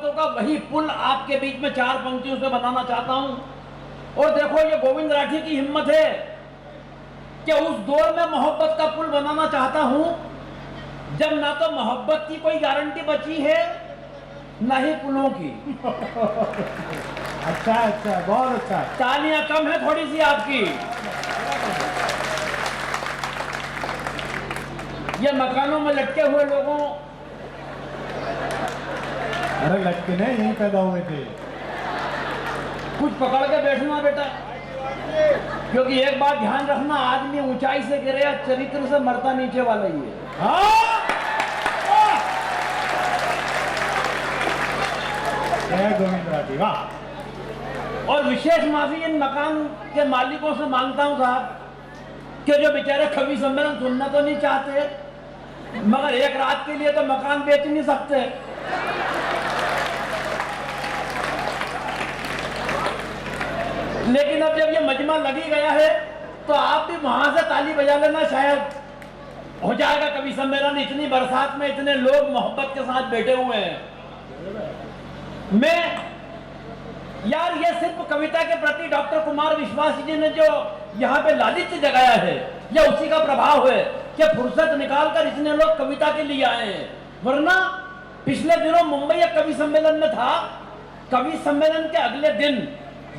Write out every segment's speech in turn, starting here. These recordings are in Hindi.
मोहब्बतों का वही पुल आपके बीच में 4 पंक्तियों से बनाना चाहता हूं। और देखो ये गोविंद राठी की हिम्मत है कि उस दौर में मोहब्बत का पुल बनाना चाहता हूं जब ना तो मोहब्बत की कोई गारंटी बची है ना ही पुलों की। अच्छा अच्छा, बहुत अच्छा। तालियां कम है थोड़ी सी आपकी। ये मकानों में लटके हुए लोगों, अरे लटके नहीं, यहीं पैदा हुए थे। कुछ पकड़ के बैठना बेटा, क्योंकि एक बात ध्यान रखना, आदमी ऊंचाई से गिरे या चरित्र से मरता नीचे वाला ही है। गोविंद राठी, वाह। और विशेष माफी इन मकान के मालिकों से मांगता हूं साहब कि जो बेचारे कवि सम्मेलन सुनना तो नहीं चाहते, मगर एक रात के लिए तो मकान बेच नहीं सकते। लेकिन अब जब ये मजमा लगी गया है तो आप भी वहां से ताली बजा लेना, शायद हो जाएगा कवि सम्मेलन। इतनी बरसात में इतने लोग मोहब्बत के साथ बैठे हुए हैं। मैं यार, ये सिर्फ कविता के प्रति डॉक्टर कुमार विश्वास जी ने जो यहाँ पे लालित्य जगाया है, यह उसी का प्रभाव है कि फुर्सत निकालकर इतने लोग कविता के लिए आए हैं। वरना पिछले दिनों मुंबई एक कवि सम्मेलन में था। कवि सम्मेलन के अगले दिन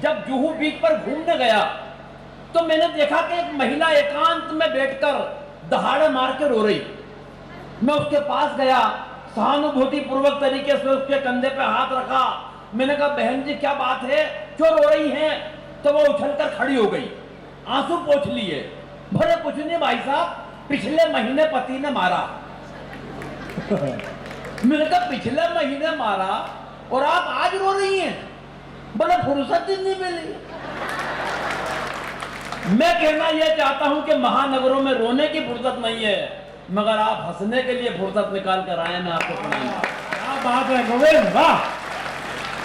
जब जुहू बीच पर घूमने गया तो मैंने देखा कि एक महिला एकांत में बैठकर दहाड़े मार के रो रही। मैं उसके पास गया, सहानुभूति पूर्वक तरीके से उसके कंधे पे हाथ रखा। मैंने कहा, बहन जी क्या बात है, क्यों रो रही हैं? तो वो उछलकर खड़ी हो गई, आंसू पोंछ लिए। बोले कुछ नहीं भाई साहब, पिछले महीने पति ने मारा। मैंने कहा पिछले महीने मारा और आप आज रो रही हैं? बोले फुर्सत ही नहीं मिली। मैं कहना यह चाहता हूं कि महानगरों में रोने की फुर्सत नहीं है, मगर आप हंसने के लिए फुर्सत निकाल कर आए। मैं आपको क्या बात है गोविंद, वाह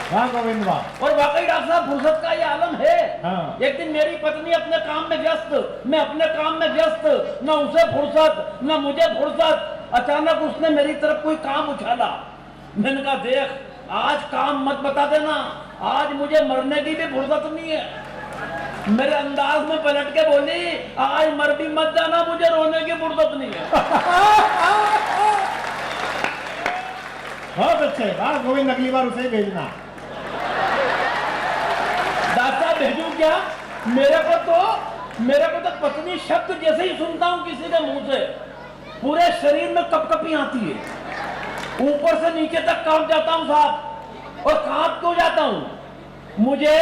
वाह गोविंद वाह। और वाकई डॉक्टर साहब फुर्सत का ये आलम है। हाँ। एक दिन मेरी पत्नी अपने काम में व्यस्त, मैं अपने काम में व्यस्त, न उसे फुर्सत न मुझे फुर्सत। अचानक उसने मेरी तरफ कोई काम उछाला। मैंने कहा देख, आज काम मत बता देना, आज मुझे मरने की भी फुर्सत नहीं है। मेरे अंदाज में पलट के बोली, आज मर भी मत जाना, मुझे रोने की फुर्सत नहीं है। बहुत अच्छे, वाह गोविंद, अगली बार उसे ही भेजना। दादा भेजूं क्या? मेरे को तो पत्नी शब्द जैसे ही सुनता हूं किसी के मुंह से, पूरे शरीर में कपकपी आती है, ऊपर से नीचे तक कांप जाता हूं साहब। और कांप क्यों जाता हूं? मुझे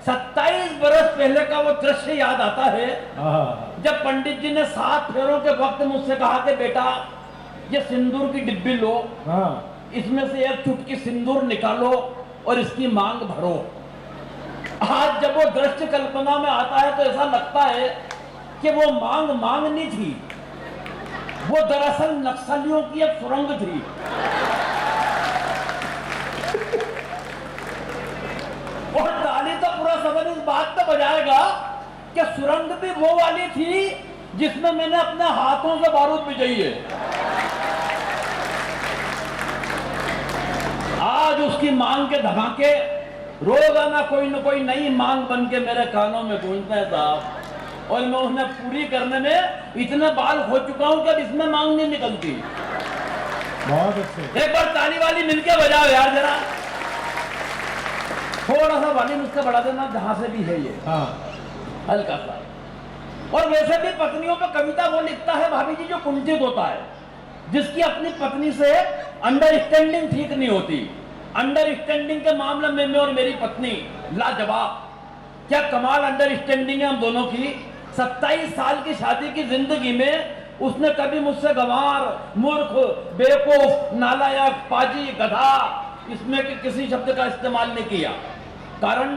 27 बरस पहले का वो दृश्य याद आता है जब पंडित जी ने 7 फेरों के वक्त मुझसे कहा कि बेटा ये सिंदूर की डिब्बी लो, इसमें से एक चुटकी सिंदूर निकालो और इसकी मांग भरो। आज जब वो दृश्य कल्पना में आता है तो ऐसा लगता है कि वो मांग नहीं थी, वो दरअसल नक्सलियों की एक सुरंग थी। और ताली तो पूरा सदन इस बात पे बजाएगा कि सुरंग भी वो वाली थी जिसमें मैंने अपने हाथों से बारूद भिजाई है। आज उसकी मांग के धमाके रोजाना कोई न कोई नई मांग बन के मेरे कानों में गूंजते हैं साहब, और मैं उन्हें पूरी करने में इतने बाल खो चुका हूं कि अब इसमें मांग नहीं निकलती। बहुत अच्छे, एक बार ताली वाली मिलके बजाओ यार जरा, थोड़ा सा वॉल्यूम उसका बढ़ा देना जहां से भी है ये, हल्का सा। और वैसे भी पत्नियों पर कविता वो लिखता है भाभी जी जो कुंठित होता है, जिसकी अपनी पत्नी से अंडरस्टैंडिंग ठीक नहीं होती। अंडरस्टैंडिंग के मामले में मैं और मेरी पत्नी लाजवाब, क्या कमाल अंडरस्टैंडिंग है हम दोनों की। 27 साल की शादी की जिंदगी में उसने कभी मुझसे गंवार, मूर्ख, बेवकूफ, नालायक, पाजी, गधा, इसमें कि किसी शब्द का इस्तेमाल नहीं किया। कारण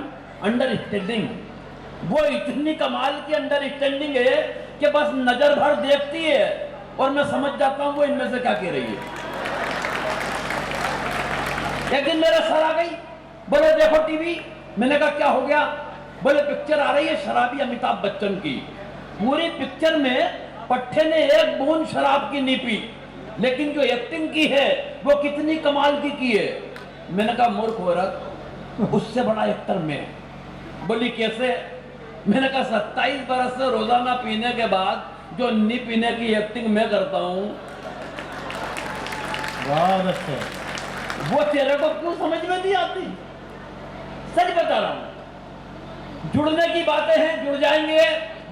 अंडरस्टैंडिंग, वो इतनी कमाल की अंडरस्टैंडिंग है कि बस नजर भर देखती है और मैं समझ जाता हूं वो इनमें से क्या कह रही है। एक दिन मेरे सर आ गई, बोले देखो टीवी। मैंने कहा क्या हो गया? बोले पिक्चर आ रही है शराबी अमिताभ बच्चन की। पूरी पिक्चर में पट्टे ने एक बूंद शराब की नहीं पी, लेकिन जो एक्टिंग की है वो कितनी कमाल की है। मैंने कहा मूर्ख औरत, उससे बड़ा एक्टर मैं। बोली कैसे? मैंने कहा 27 बरस से रोजाना पीने के बाद जो नहीं पीने की एक्टिंग मैं करता हूं, बहुत अच्छे। वो तेरे को क्यों समझ में नहीं आती? सच बता रहा हूं। जुड़ने की बातें हैं, जुड़ जाएंगे।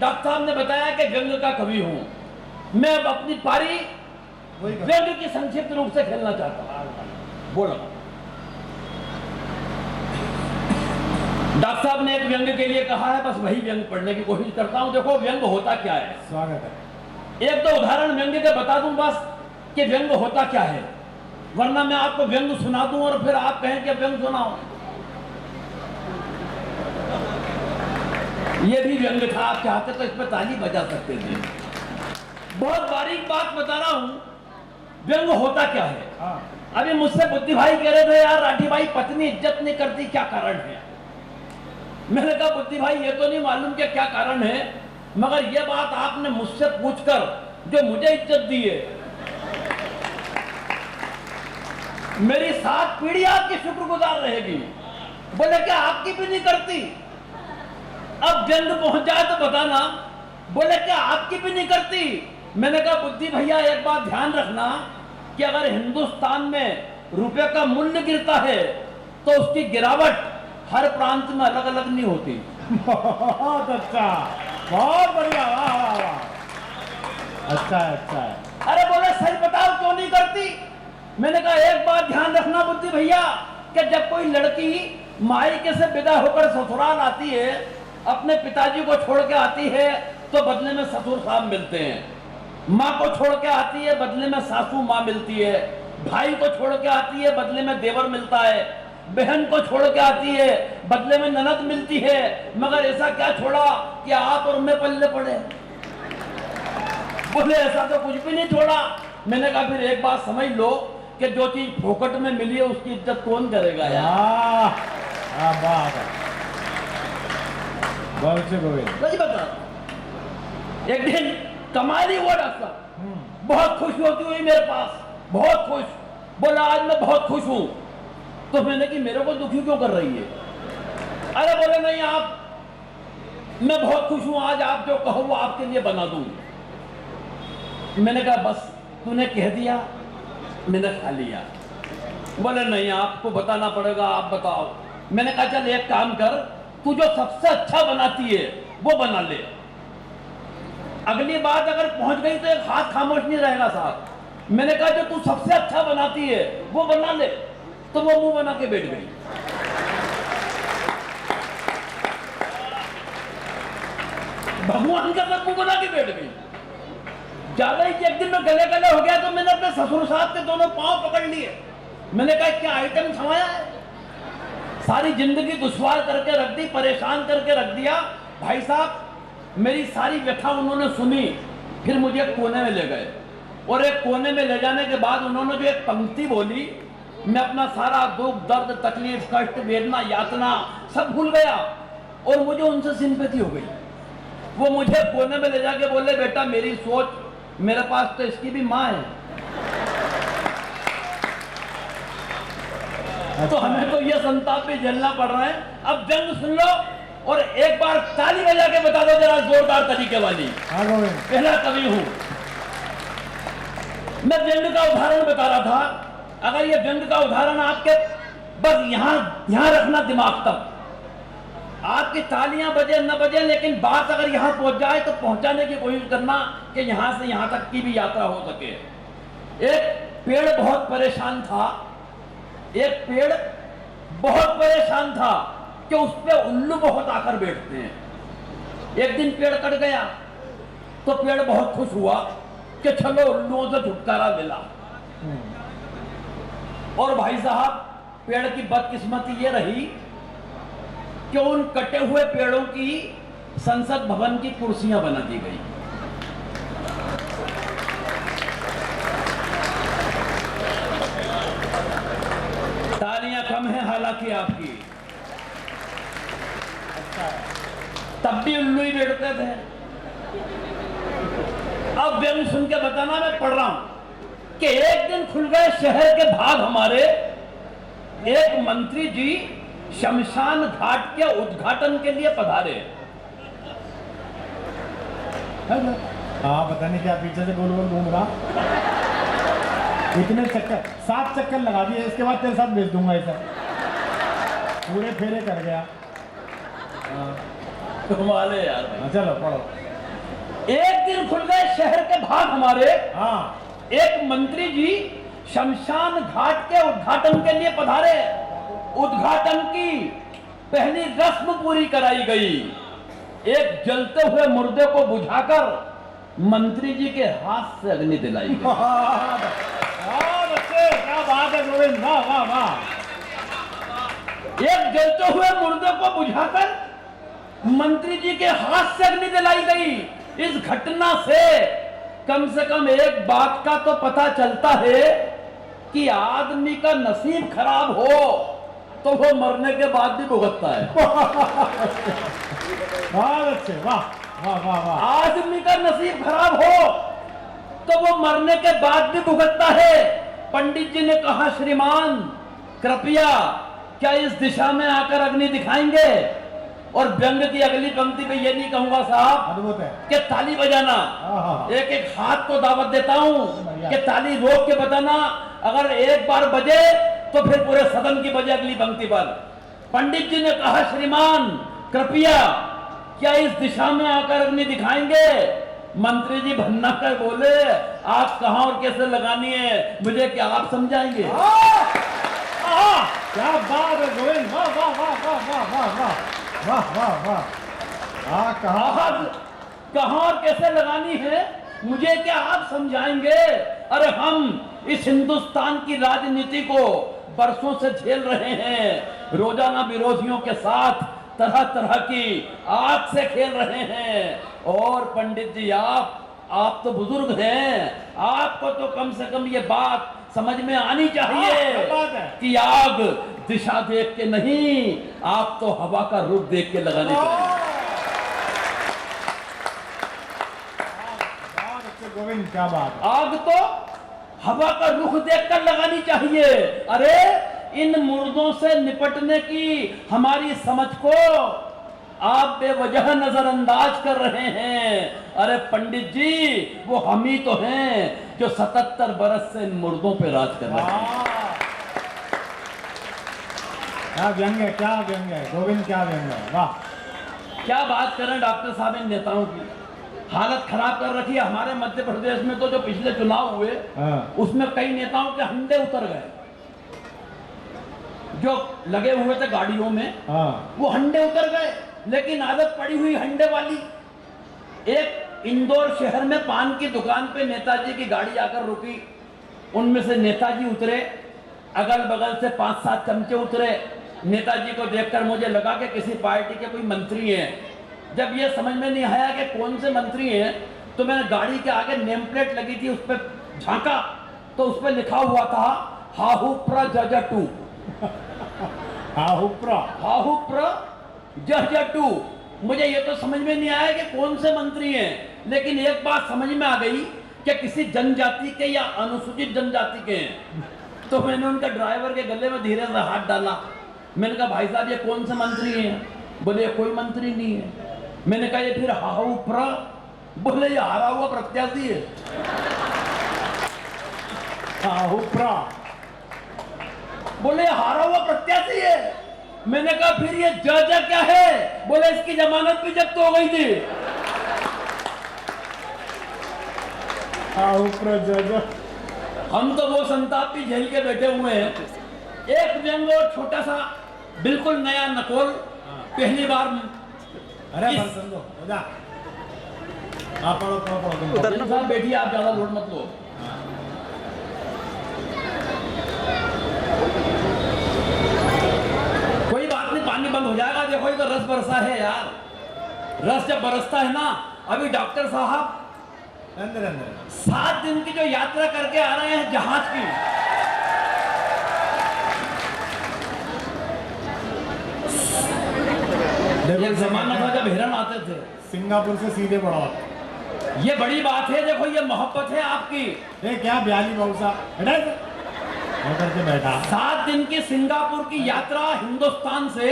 डॉक्टर साहब ने बताया कि व्यंग का कवि हूं मैं। अब अपनी पारी व्यंग की संक्षिप्त रूप से खेलना चाहता हूं। बोला डॉक्टर साहब ने एक व्यंग के लिए कहा है, बस वही व्यंग पढ़ने की कोशिश करता हूं। देखो व्यंग होता क्या है। स्वागत है। एक दो उदाहरण व्यंग के बता दूं बस कि व्यंग होता क्या है, वरना मैं आपको व्यंग सुना दूं और फिर आप कहें कि व्यंग सुनाओ। ये भी व्यंग था, आप चाहते तो इस पर ताली बजा सकते थे। बहुत बारीक बात बता रहा हूं, व्यंग होता क्या है। हाँ। अभी मुझसे बुद्धि भाई कह रहे थे, यार राठी भाई पत्नी इज्जत नहीं करती, क्या कारण है? मैंने कहा बुद्धि भाई ये तो नहीं मालूम कि क्या कारण है, मगर ये बात आपने मुझसे पूछकर जो मुझे इज्जत दी है, मेरी 7 पीढ़ी आपकी शुक्रगुजार रहेगी। बोले क्या आपकी भी नहीं करती? अब व्यंग पहुंच जाए तो बताना। बोले क्या आपकी भी नहीं करती? मैंने कहा बुद्धि भैया एक बात ध्यान रखना कि अगर हिंदुस्तान में रुपए का मूल्य गिरता है तो उसकी गिरावट हर प्रांत में अलग अलग नहीं होती। बहुत अच्छा, बहुत बढ़िया, वाह वाह वाह, अच्छा है, अच्छा है। अरे बोले सच बताओ क्यों नहीं करती? मैंने कहा एक बात ध्यान रखना बुद्धि भैया कि जब कोई लड़की मायके से विदा होकर ससुराल आती है, अपने पिताजी को छोड़ के आती है तो बदले में ससुर साहब मिलते हैं। माँ को छोड़ के आती है, बदले में सासू माँ मिलती है। भाई को छोड़ के आती है, बदले में देवर मिलता है। बहन को छोड़ के आती है, बदले में ननद मिलती है। मगर ऐसा क्या छोड़ा कि आप और मैं पल्ले पड़े? बोले ऐसा तो कुछ भी नहीं छोड़ा। मैंने कहा फिर एक बात समझ लो कि जो चीज फोकट में मिली है उसकी इज्जत कौन करेगा यार? बात है, बहुत अच्छे गोविंद। सही बता। एक दिन कमाली हुआ डॉक्टर, बहुत खुश होती हुई मेरे पास, बहुत खुश। बोला आज मैं बहुत खुश हूं। तो मैंने कि मेरे को दुखी क्यों कर रही है? अरे बोले नहीं आप, मैं बहुत खुश हूं, आज आप जो कहो वो आपके लिए बना दूं। मैंने कहा बस तूने कह दिया, मैंने खा लिया। बोले नहीं आपको बताना पड़ेगा, आप बताओ। मैंने कहा चल एक काम कर, तू जो सबसे अच्छा बनाती है वो बना ले। अगली बात अगर पहुंच गई तो एक हाथ खामोश नहीं रहेगा साहब। मैंने कहा जो तू सबसे अच्छा बनाती है वो बना ले। तो वो मुंह बना के बैठ गई। भगवान का मुंह बना के बैठ गई। ज्यादा ही एक दिन में गले गले हो गया तो मैंने अपने ससुर साहब के दोनों पांव पकड़ लिए। मैंने कहा क्या आइटम समाया है? सारी जिंदगी दुश्वार करके रख दी, परेशान करके रख दिया। भाई साहब मेरी सारी व्यथा उन्होंने सुनी, फिर मुझे एक कोने में ले गए और एक कोने में ले जाने के बाद उन्होंने जो एक पंक्ति बोली, मैं अपना सारा दुख दर्द तकलीफ कष्ट वेदना यातना सब भूल गया और मुझे उनसे सिंपैथी हो गई। वो मुझे कोने में ले जाके बोले बेटा मेरी सोच, मेरे पास तो इसकी भी माँ है। तो हमें तो ये संताप भी झेलना पड़ रहा है। अब व्यंग सुन लो और एक बार ताली बजा के बता दो जरा जोरदार तरीके वाली। पहला कवि हूं मैं। व्यंग का उदाहरण बता रहा था। अगर ये व्यंग का उदाहरण आपके बस यहां रखना दिमाग तक, आपकी तालियां बजे न बजे, लेकिन बात अगर यहां पहुंच जाए तो पहुंचाने की कोशिश करना कि यहां से यहां तक की भी यात्रा हो सके। एक पेड़ बहुत परेशान था, एक पेड़ बहुत परेशान था कि उस पे उल्लू बहुत आकर बैठते हैं। एक दिन पेड़ कट गया तो पेड़ बहुत खुश हुआ कि चलो उल्लुओं से छुटकारा मिला। और भाई साहब पेड़ की बदकिस्मती ये रही कि उन कटे हुए पेड़ों की संसद भवन की कुर्सियां बना दी गई। तालियां कम है हालांकि आपकी, तब भी उल्लू ही बैठते थे। अब व्यंग सुन के बताना मैं पढ़ रहा हूं कि एक दिन खुल गए शहर के भाग हमारे, एक मंत्री जी शमशान घाट के उद्घाटन के लिए पधारे। हाँ, पता नहीं क्या पीछे से गोल गोल घूम रहा। इतने चक्कर, 7 चक्कर लगा दिए, इसके बाद तेरे साथ भेज दूंगा इसे। पूरे फेरे कर गया। कमाल है यार भाई। हाँ, चलो पढ़ो। एक दिन खुल गए शहर के भाग हमारे। हाँ, एक मंत्री जी शमशान घाट के उद्घाटन के लिए पधारे। उद्घाटन की पहली रस्म पूरी कराई गई। एक जलते हुए मुर्दे को बुझाकर मंत्री जी के हाथ से अग्नि दिलाई गई। बच्चे क्या बात है गोविंद, वाह वाह वाह। एक जलते हुए मुर्दे को बुझाकर मंत्री जी के हाथ से अग्नि दिलाई गई। इस घटना से कम एक बात का तो पता चलता है कि आदमी का नसीब खराब हो तो वो मरने के बाद भी भुगतता है। वाह बच्चे, वाह वाह वाह वाह। आदमी का नसीब खराब हो तो वो मरने के बाद भी भुगतता है। पंडित जी ने कहा, श्रीमान कृपया क्या इस दिशा में आकर अग्नि दिखाएंगे? और व्यंग की अगली पंक्ति पे ये नहीं कहूंगा साहब अद्भुत है कि ताली बजाना, एक एक हाथ को दावत देता हूं कि ताली रोक के बताना। अगर एक बार बजे तो फिर पूरे सदन की बजे अगली पंक्ति पर। पंडित जी ने कहा, श्रीमान कृपया क्या इस दिशा में आकर अग्नि दिखाएंगे? मंत्री जी भन्ना कर बोले, आप कहां और कैसे लगानी है मुझे क्या आप समझाएंगे? क्या बात है गोविंद, वाह वाह वाह वाह वाह वाह वाह वाह वाह वाह। हाँ, कहां और कैसे लगानी है मुझे क्या आप समझाएंगे? अरे हम इस हिंदुस्तान की राजनीति को बरसों से झेल रहे हैं। रोजाना विरोधियों के साथ तरह तरह की आग से खेल रहे हैं। और पंडित जी आप तो बुजुर्ग हैं, आपको तो कम से कम ये बात समझ में आनी चाहिए कि आग दिशा देख के नहीं, आप तो हवा का रुख देख के लगानी चाहिए। गोविंद क्या बात, आग तो हवा का रुख देखकर लगानी चाहिए। अरे इन मुर्दों से निपटने की हमारी समझ को आप बेवजह नजरअंदाज कर रहे हैं। अरे पंडित जी, वो हम ही तो हैं जो 77 बरस से इन मुर्दों पे राज कर रहे हैं। क्या व्यंग है, क्या व्यंग है गोविंद, क्या व्यंग है, वाह। क्या बात करें डॉक्टर साहब, इन नेताओं की हालत खराब कर रखी है। हमारे मध्य प्रदेश में तो जो पिछले चुनाव हुए उसमें कई नेताओं के हंडे उतर गए। जो लगे हुए थे गाड़ियों में वो हंडे उतर गए, लेकिन आदत पड़ी हुई हंडे वाली। एक इंदौर शहर में पान की दुकान पे नेताजी की गाड़ी आकर रुकी। उनमें से नेताजी उतरे, अगल बगल से 5-7 चमचे उतरे। नेताजी को देखकर मुझे लगा कि किसी पार्टी के कोई मंत्री हैं। जब ये समझ में नहीं आया कि कौन से मंत्री हैं, तो मैंने गाड़ी के आगे नेम प्लेट लगी थी उस पर झांका, तो उस पर लिखा हुआ था हाहुप्रा जजटू। हाहुप्रा जजटू। मुझे ये तो समझ में नहीं आया कि कौन से मंत्री हैं, लेकिन एक बात समझ में आ गई कि किसी जनजाति के या अनुसूचित जनजाति के हैं। तो मैंने उनका ड्राइवर के गले में धीरे से हाथ डाला। मैंने कहा, भाई साहब ये कौन से मंत्री हैं? बोले कोई मंत्री नहीं है। मैंने कहा, ये फिर हाहुप्रा? बोले ये हारा हुआ प्रत्याशी है। हाहुप्रा? बोले हारा हुआ प्रत्याशी है। मैंने कहा, फिर ये जज क्या है? बोले इसकी जमानत भी जब्त हो गई थी। हाहुप्रा जज। हम तो वो संताप भी झेल के बैठे हुए हैं। एक व्यंग और छोटा सा बिल्कुल नया नकोल पहली बार। अरे समझो, पढ़ो पढ़ो पढ़ो। उधर साहब बैठिए, आप ज्यादा लोड मत लो। कोई बात नहीं, पानी बंद हो जाएगा। देखो ये तो रस बरसा है यार। रस जब बरसता है ना, अभी डॉक्टर साहब अंदर 7 दिन की जो यात्रा करके आ रहे हैं जहाज की, एक जमाना था जब हिरण आते थे सिंगापुर से सीधे बढ़ा। ये बड़ी बात है। देखो ये मोहब्बत है आपकी। क्या ब्याली बाबू साहब, होकर के बैठा। 7 दिन की सिंगापुर की यात्रा हिंदुस्तान से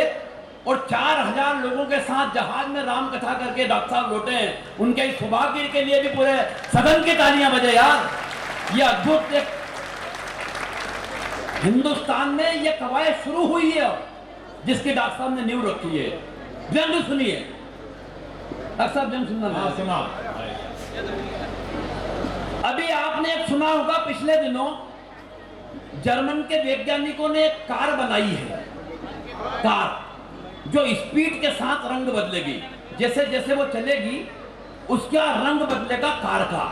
और 4000 लोगों के साथ जहाज में राम कथा करके डॉक्टर साहब लौटे हैं। उनके इस सौभाग्य के लिए भी पूरे सदन की तालियां बजे यार। ये अद्भुत एक हिंदुस्तान में ये कवायद शुरू हुई है जिसकी डॉक्टर साहब ने नींव रखी है। जंग सुनिए डॉक्टर साहब, जंग सुनना। हाँ सुना। अभी आपने एक सुना होगा, पिछले दिनों जर्मन के वैज्ञानिकों ने एक कार बनाई है, कार जो स्पीड के साथ रंग बदलेगी। जैसे जैसे वो चलेगी उसका रंग बदलेगा कार का।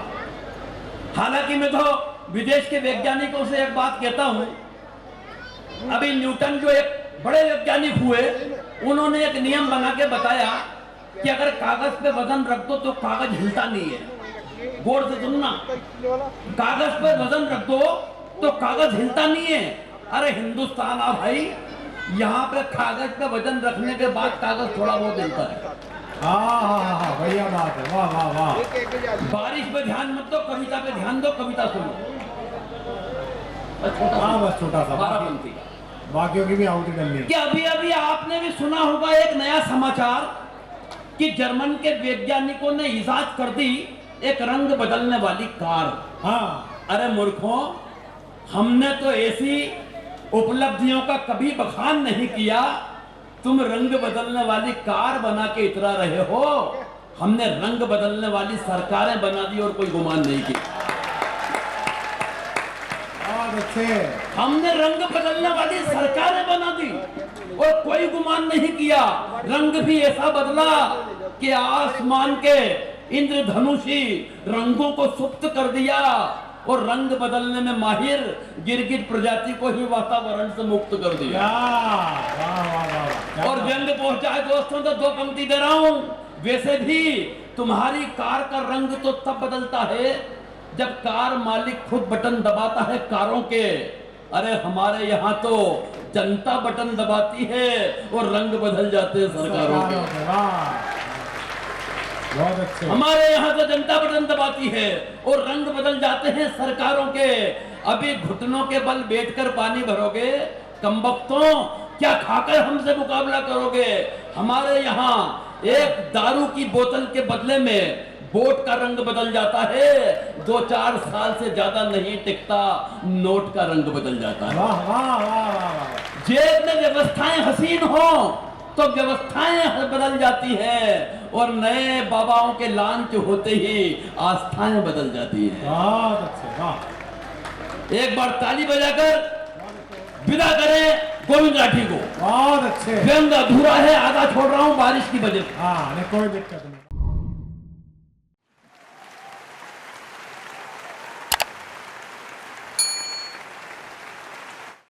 हालांकि मैं तो विदेश के वैज्ञानिकों से एक बात कहता हूं, अभी न्यूटन जो एक बड़े वैज्ञानिक हुए, उन्होंने एक नियम बना के बताया कि अगर कागज पे वजन रख दो तो कागज हिलता नहीं है। गौर से सुनना, कागज पे वजन रख दो तो कागज हिलता नहीं है। अरे हिंदुस्तान आ भाई, यहाँ पे कागज पे वजन रखने के बाद कागज थोड़ा बहुत हिलता है। हाँ बढ़िया बात है, वाह वाह वाह। बारिश पे ध्यान मत दो, कविता पे ध्यान दो, कविता सुनो। हाँ बस छोटा सा, 12 पंक्ति का। बाकियों की भी आउटी करनी है। कि अभी अभी आपने भी सुना होगा एक नया समाचार कि जर्मन के वैज्ञानिकों ने इजाद कर दी एक रंग बदलने वाली कार। हाँ अरे मूर्खों, हमने तो ऐसी उपलब्धियों का कभी बखान नहीं किया, तुम रंग बदलने वाली कार बना के इतरा रहे हो। हमने रंग बदलने वाली सरकारें बना दी और कोई गुमान नहीं किया। बहुत अच्छे। हमने रंग बदलने वाली सरकारें बना दी और कोई गुमान नहीं किया। रंग भी ऐसा बदला कि आसमान के इंद्रधनुषी रंगों को सुप्त कर दिया और रंग बदलने में माहिर गिरगिट प्रजाति को ही वातावरण से मुक्त कर दिया। और व्यंग पहुंचा है दोस्तों, तो 2 पंक्ति दे रहा हूं। वैसे भी तुम्हारी कार का रंग तो तब बदलता है जब कार मालिक खुद बटन दबाता है कारों के। अरे हमारे यहाँ तो जनता बटन दबाती है और रंग बदल जाते हैं सरकारों के। बहुत अच्छे। हमारे यहाँ तो जनता बटन दबाती है और रंग बदल जाते हैं सरकारों के। अभी घुटनों के बल बैठकर पानी भरोगे, कमबख्तों क्या खाकर हमसे मुकाबला करोगे। हमारे यहाँ एक दारू की बोतल के बदले में बोट का रंग बदल जाता है, 2-4 साल से ज्यादा नहीं टिकता, नोट का रंग बदल जाता है। वाह वाह वाह वाह। जेब में व्यवस्थाएं हसीन हो तो व्यवस्थाएं बदल जाती है और नए बाबाओं के लांच होते ही आस्थाएं बदल जाती है। बहुत अच्छे, वाह। एक बार ताली बजाकर विदा करें गोविंद राठी को। बहुत अच्छे। व्यंग अधूरा है, आधा छोड़ रहा हूं बारिश की वजह से। हाँ, कोई दिक्कत नहीं।